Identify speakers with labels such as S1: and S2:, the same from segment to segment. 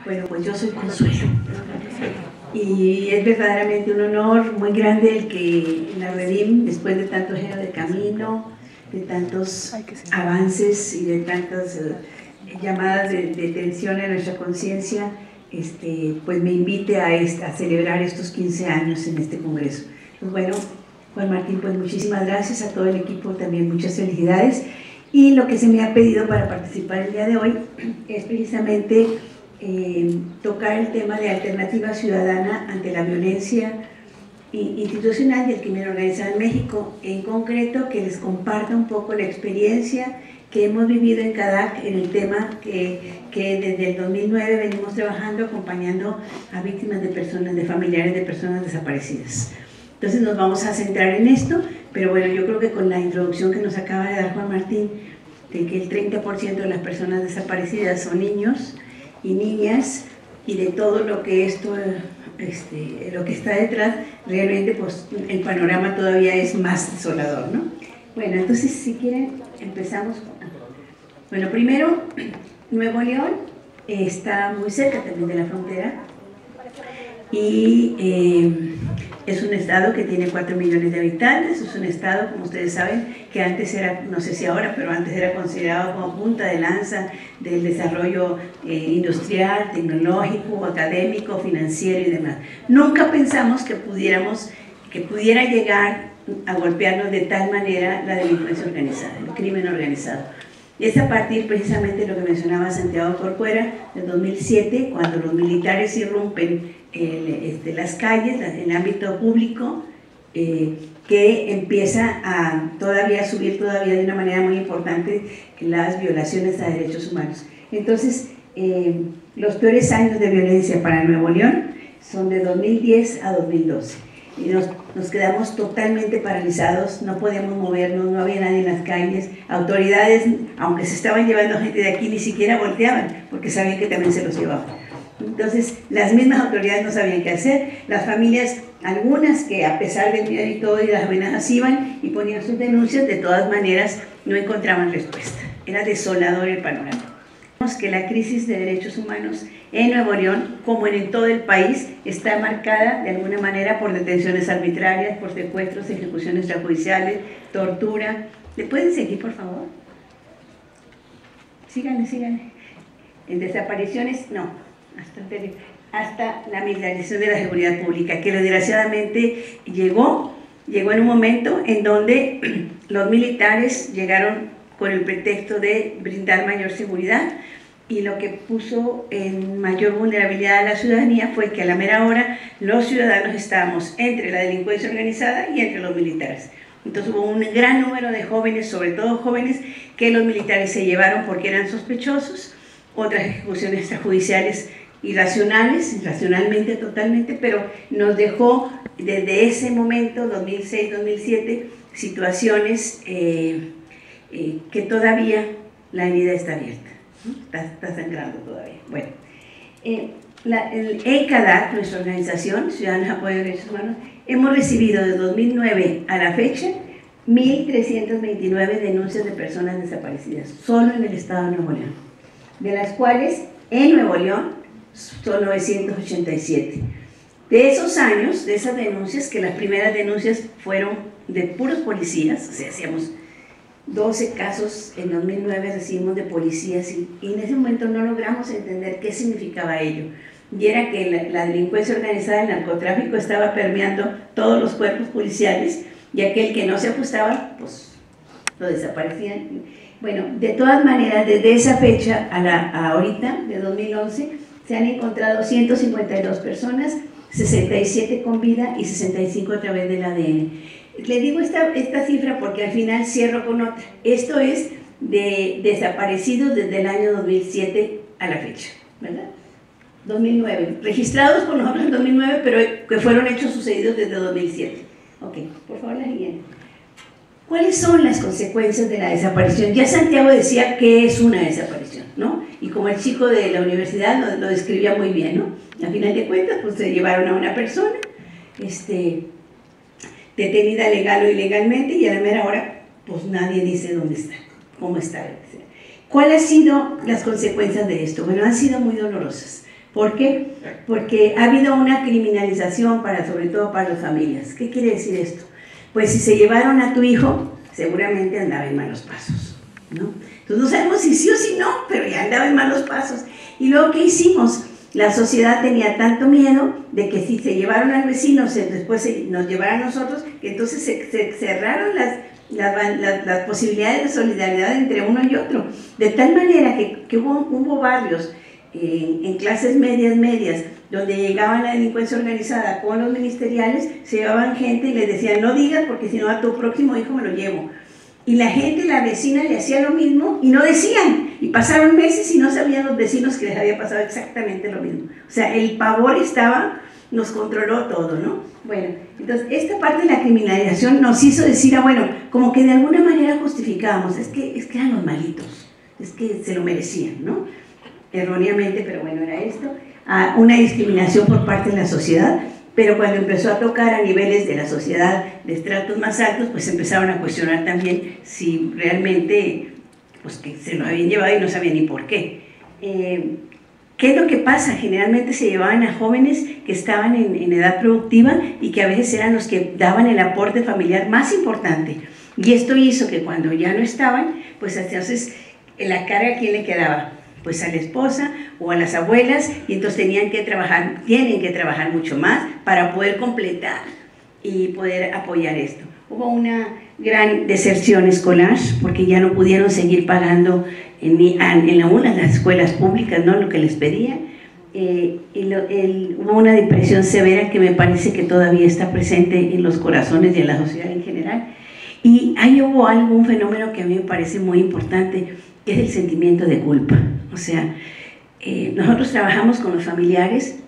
S1: Bueno, pues yo soy Consuelo y es verdaderamente un honor muy grande el que la Redim, después de tantos años de camino, de tantos avances y de tantas llamadas de tensión en nuestra conciencia, pues me invite a celebrar estos 15 años en este congreso. Pues bueno, Juan Martín, pues muchísimas gracias, a todo el equipo también muchas felicidades, y lo que se me ha pedido para participar el día de hoy es precisamente tocar el tema de alternativa ciudadana ante la violencia institucional y el crimen organizado en México. En concreto, que les comparta un poco la experiencia que hemos vivido en CADAC en el tema que desde el 2009 venimos trabajando acompañando a víctimas de personas, de familiares de personas desaparecidas. Entonces nos vamos a centrar en esto, pero bueno, yo creo que con la introducción que nos acaba de dar Juan Martín, de que el 30% de las personas desaparecidas son niños y niñas, y de todo lo que esto, lo que está detrás, realmente pues el panorama todavía es más desolador, ¿no? Bueno, entonces si quieren empezamos. Bueno, primero, Nuevo León está muy cerca también de la frontera y es un estado que tiene 4 millones de habitantes. Es un estado, como ustedes saben, que antes era, no sé si ahora, pero antes era considerado como punta de lanza del desarrollo industrial, tecnológico, académico, financiero y demás. Nunca pensamos que pudiera llegar a golpearnos de tal manera la delincuencia organizada, el crimen organizado. Y es a partir precisamente de lo que mencionaba Santiago Corcuera, del 2007, cuando los militares irrumpen las calles, el ámbito público, que empieza a subir todavía de una manera muy importante las violaciones a derechos humanos. Entonces, los peores años de violencia para Nuevo León son de 2010 a 2012. Y nos quedamos totalmente paralizados, no podíamos movernos, no había nadie en las calles, autoridades, aunque se estaban llevando gente de aquí, ni siquiera volteaban, porque sabían que también se los llevaban. Entonces, las mismas autoridades no sabían qué hacer, las familias, algunas que a pesar del miedo y todo y las amenazas iban y ponían sus denuncias, de todas maneras no encontraban respuesta. Era desolador el panorama. Vemos que la crisis de derechos humanos en Nuevo León, como en todo el país, está marcada de alguna manera por detenciones arbitrarias, por secuestros, ejecuciones extrajudiciales, tortura. ¿Le pueden seguir, por favor? Síganle. En desapariciones, no, hasta la militarización de la seguridad pública, que desgraciadamente llegó en un momento en donde los militares llegaron con el pretexto de brindar mayor seguridad, y lo que puso en mayor vulnerabilidad a la ciudadanía fue que a la mera hora los ciudadanos estábamos entre la delincuencia organizada y entre los militares. Entonces hubo un gran número de jóvenes, sobre todo jóvenes, que los militares se llevaron porque eran sospechosos, otras ejecuciones extrajudiciales irracionalmente totalmente, pero nos dejó desde ese momento, 2006-2007, situaciones que todavía la herida está abierta, ¿no? Está sangrando todavía. Bueno, el ECADAC, nuestra organización, Ciudadanos de Apoyo a Derechos Humanos, hemos recibido de 2009 a la fecha 1.329 denuncias de personas desaparecidas, solo en el estado de Nuevo León, de las cuales en Nuevo León son 987. De esos años, de esas denuncias, que las primeras denuncias fueron de puros policías, o sea, hacíamos 12 casos en 2009 recibimos de policías y en ese momento no logramos entender qué significaba ello. Y era que la delincuencia organizada, el narcotráfico estaba permeando todos los cuerpos policiales, y aquel que no se ajustaba, pues lo desaparecían. Bueno, de todas maneras, desde esa fecha a ahorita, de 2011, se han encontrado 152 personas, 67 con vida y 65 a través del ADN. Le digo esta cifra porque al final cierro con otra. Esto es de desaparecidos desde el año 2007 a la fecha, ¿verdad? 2009, registrados por nosotros en 2009, pero que fueron hechos sucedidos desde 2007. Ok, por favor, la siguiente. ¿Cuáles son las consecuencias de la desaparición? Ya Santiago decía qué es una desaparición, ¿no? Y como el chico de la universidad lo describía muy bien, ¿no? A final de cuentas, pues se llevaron a una persona, detenida legal o ilegalmente, y a la mera hora, pues nadie dice dónde está, cómo está. ¿Cuáles han sido las consecuencias de esto? Bueno, han sido muy dolorosas. ¿Por qué? Porque ha habido una criminalización sobre todo para las familias. ¿Qué quiere decir esto? Pues si se llevaron a tu hijo, seguramente andaba en malos pasos, ¿no? Entonces no sabemos si sí o si no, pero ya andaba en malos pasos. Y luego, ¿qué hicimos? La sociedad tenía tanto miedo de que si se llevaron al vecino, después nos llevaran a nosotros, que entonces se cerraron las posibilidades de solidaridad entre uno y otro. De tal manera que hubo barrios en clases medias, donde llegaba la delincuencia organizada con los ministeriales, se llevaban gente y les decían, no digas porque si no a tu próximo hijo me lo llevo. Y la gente, la vecina le hacía lo mismo y no decían. Y pasaron meses y no sabían los vecinos que les había pasado exactamente lo mismo. O sea, el pavor nos controló todo, ¿no? Bueno, entonces esta parte de la criminalización nos hizo decir, bueno, como que de alguna manera justificábamos, es que eran los malitos, es que se lo merecían, ¿no? Erróneamente, pero bueno, era esto. Una discriminación por parte de la sociedad. Pero cuando empezó a tocar a niveles de la sociedad de estratos más altos, pues empezaron a cuestionar también si realmente pues, que se lo habían llevado y no sabían ni por qué. ¿Qué es lo que pasa? Generalmente se llevaban a jóvenes que estaban en edad productiva y que a veces eran los que daban el aporte familiar más importante. Y esto hizo que cuando ya no estaban, pues entonces la carga ¿a quién le quedaba? Pues a la esposa o a las abuelas, y entonces tienen que trabajar mucho más para poder completar y poder apoyar esto. Hubo una gran deserción escolar porque ya no pudieron seguir pagando en las escuelas públicas, ¿no?, lo que les pedían. Hubo una depresión severa que me parece que todavía está presente en los corazones y en la sociedad en general. Y ahí hubo un fenómeno que a mí me parece muy importante, que es el sentimiento de culpa. O sea, nosotros trabajamos con los familiares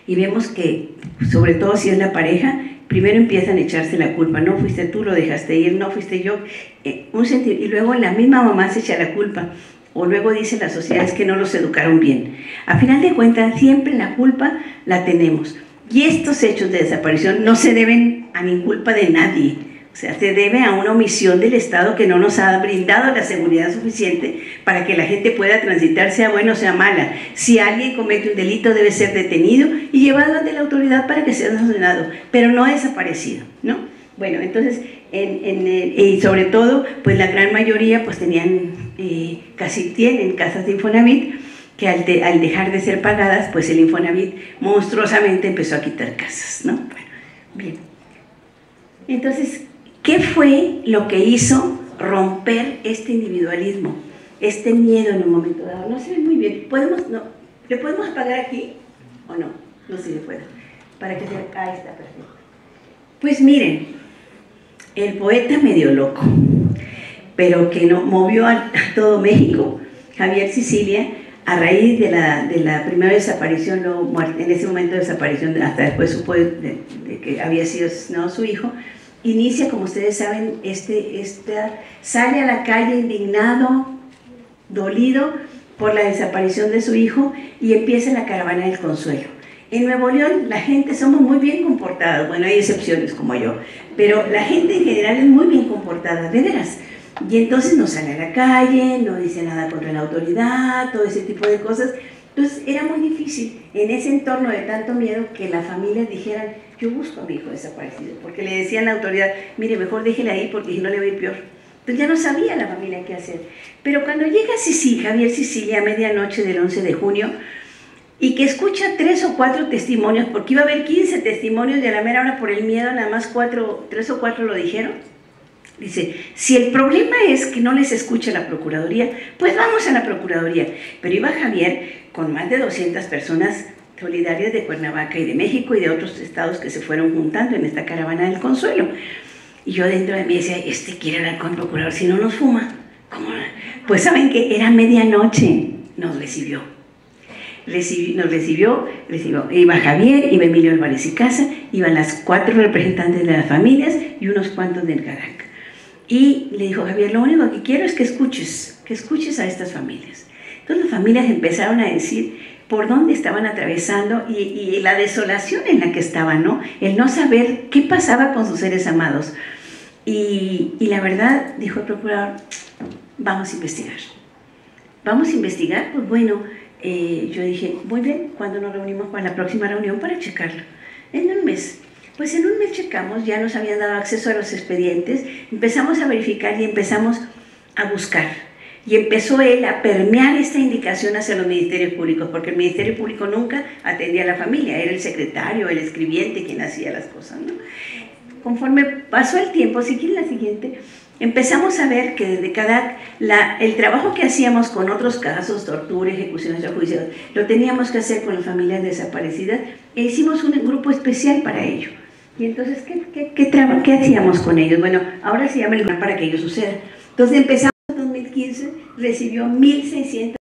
S1: y vemos que, sobre todo si es la pareja, primero empiezan a echarse la culpa. No fuiste tú, lo dejaste ir, no fuiste yo. Y luego la misma mamá se echa la culpa. O luego dice la sociedad es que no los educaron bien. A final de cuentas, siempre la culpa la tenemos. Y estos hechos de desaparición no se deben a ninguna culpa de nadie. O sea, se debe a una omisión del Estado que no nos ha brindado la seguridad suficiente para que la gente pueda transitar, sea buena o sea mala. Si alguien comete un delito, debe ser detenido y llevado ante la autoridad para que sea sancionado, pero no desaparecido, ¿no? Bueno, entonces, y sobre todo, pues la gran mayoría pues casi tienen casas de Infonavit, que al dejar de ser pagadas, pues el Infonavit monstruosamente empezó a quitar casas, ¿no? Bueno, bien. Entonces, ¿qué fue lo que hizo romper este individualismo, este miedo en un momento dado? No se ve muy bien. ¿Le podemos apagar aquí o no? No sé si puedo. Para que se... Ahí está, perfecto. Pues miren, el poeta medio loco, pero que movió a todo México, Javier Sicilia, a raíz de la primera desaparición, en ese momento de desaparición, hasta después supo de que había sido asesinado su hijo, inicia, como ustedes saben, sale a la calle indignado, dolido por la desaparición de su hijo, y empieza la caravana del consuelo. En Nuevo León la gente somos muy bien comportadas, bueno, hay excepciones como yo, pero la gente en general es muy bien comportada, de veras. Y entonces no sale a la calle, no dice nada contra la autoridad, todo ese tipo de cosas. Entonces era muy difícil en ese entorno de tanto miedo que las familias dijeran, yo busco a mi hijo desaparecido, porque le decían a la autoridad, mire, mejor déjela ahí porque si no le va a ir peor. Entonces ya no sabía la familia qué hacer. Pero cuando llega Javier Sicilia a medianoche del 11 de junio, y que escucha 3 o 4 testimonios, porque iba a haber 15 testimonios y a la mera hora por el miedo nada más 3 o 4 lo dijeron. Dice, si el problema es que no les escucha la Procuraduría, pues vamos a la Procuraduría. Pero iba Javier con más de 200 personas solidarias de Cuernavaca y de México y de otros estados que se fueron juntando en esta caravana del consuelo. Y yo dentro de mí decía, quiere hablar con el procurador, si no nos fuma. ¿Cómo? Pues saben que era medianoche, nos recibió. Nos recibió, iba Javier, iba Emilio Álvarez y Casa, iban las 4 representantes de las familias y unos cuantos del CADAC. Y le dijo Javier, lo único que quiero es que escuches a estas familias. Entonces las familias empezaron a decir por dónde estaban atravesando y la desolación en la que estaban, ¿no? El no saber qué pasaba con sus seres amados. Y la verdad, dijo el procurador, vamos a investigar. Vamos a investigar, pues bueno, yo dije, muy bien, ¿cuándo nos reunimos para la próxima reunión para checarlo? En un mes. Pues en un mes checamos, ya nos habían dado acceso a los expedientes, empezamos a verificar y empezamos a buscar. Y empezó él a permear esta indicación hacia los ministerios públicos, porque el Ministerio Público nunca atendía a la familia, era el secretario, el escribiente quien hacía las cosas, ¿no? Conforme pasó el tiempo, si quieren la siguiente, empezamos a ver que desde el trabajo que hacíamos con otros casos, tortura, ejecuciones extrajudiciales, lo teníamos que hacer con las familias desaparecidas e hicimos un grupo especial para ello. Y entonces, ¿qué hacíamos con ellos? Bueno, ahora se llama el plan para que ello suceda. Entonces empezamos en 2015, recibió 1.600